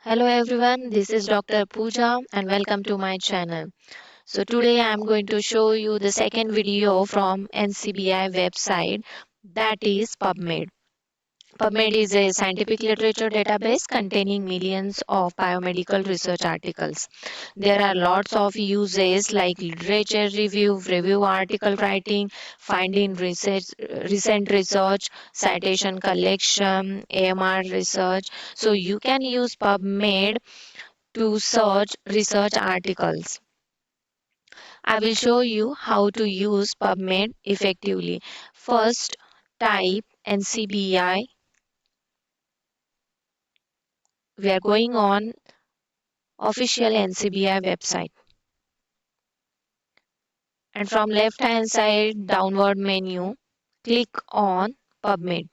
Hello everyone, this is Dr. Pooja and welcome to my channel. So today I am going to show you the second video from NCBI website, that is PubMed. PubMed is a scientific literature database containing millions of biomedical research articles. There are lots of uses like literature review, review article writing, finding research, recent research, citation collection, AMR research. So you can use PubMed to search research articles. I will show you how to use PubMed effectively. First, type NCBI. We are going on official NCBI website. And from left hand side downward menu, click on PubMed.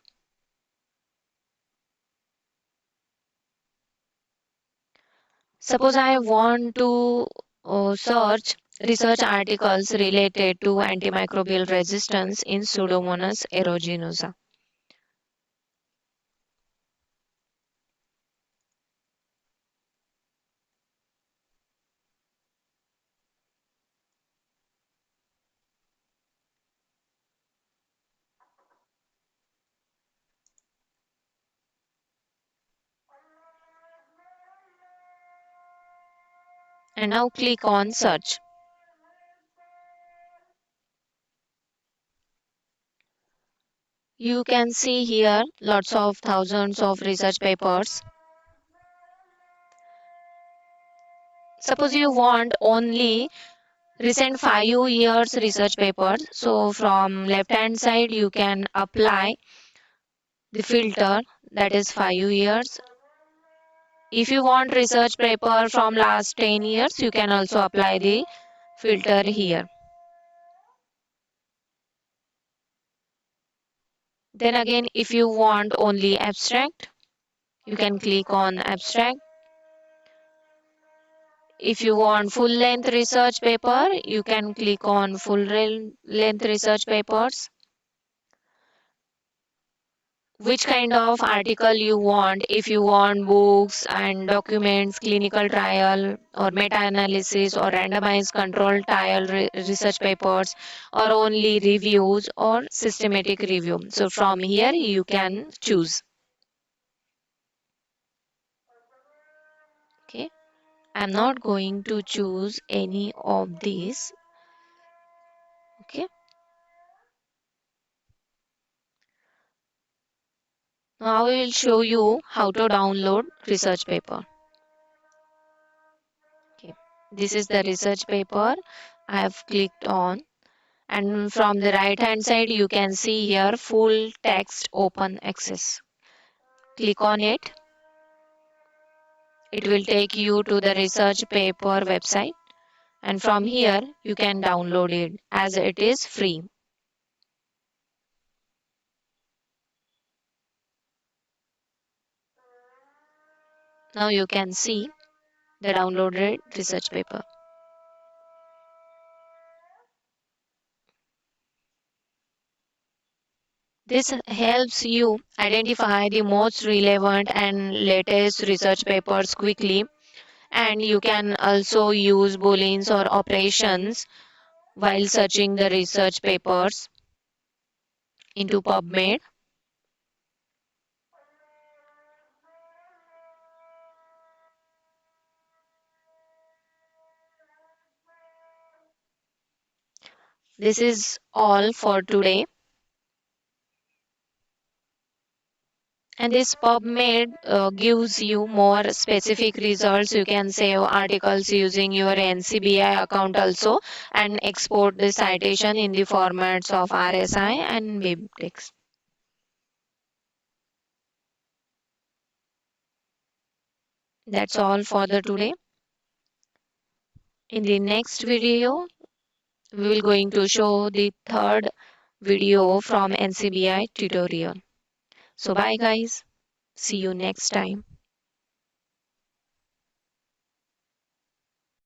Suppose I want to search research articles related to antimicrobial resistance in Pseudomonas aeruginosa. And now click on search. You can see here lots of thousands of research papers. Suppose you want only recent 5 years research papers. So from left hand side you can apply the filter, that is 5 years. If you want research paper from last 10 years, you can also apply the filter here. Then again, if you want only abstract, you can click on abstract. If you want full length research paper, you can click on full length research papers. Which kind of article you want, if you want books and documents, clinical trial or meta-analysis or randomized control trial research papers, or only reviews or systematic review. So from here you can choose. Okay, I'm not going to choose any of these. Okay, now I will show you how to download research paper. Okay, this is the research paper I have clicked on. And from the right hand side you can see here full text open access. Click on it. It will take you to the research paper website, and from here you can download it as it is free. Now you can see the downloaded research paper. This helps you identify the most relevant and latest research papers quickly, and you can also use Booleans or operations while searching the research papers into PubMed. This is all for today. And this PubMed gives you more specific results. You can save articles using your NCBI account also and export the citation in the formats of RSI and WebText. That's all for the today. In the next video, we will going to show the third video from NCBI tutorial. So bye guys. See you next time.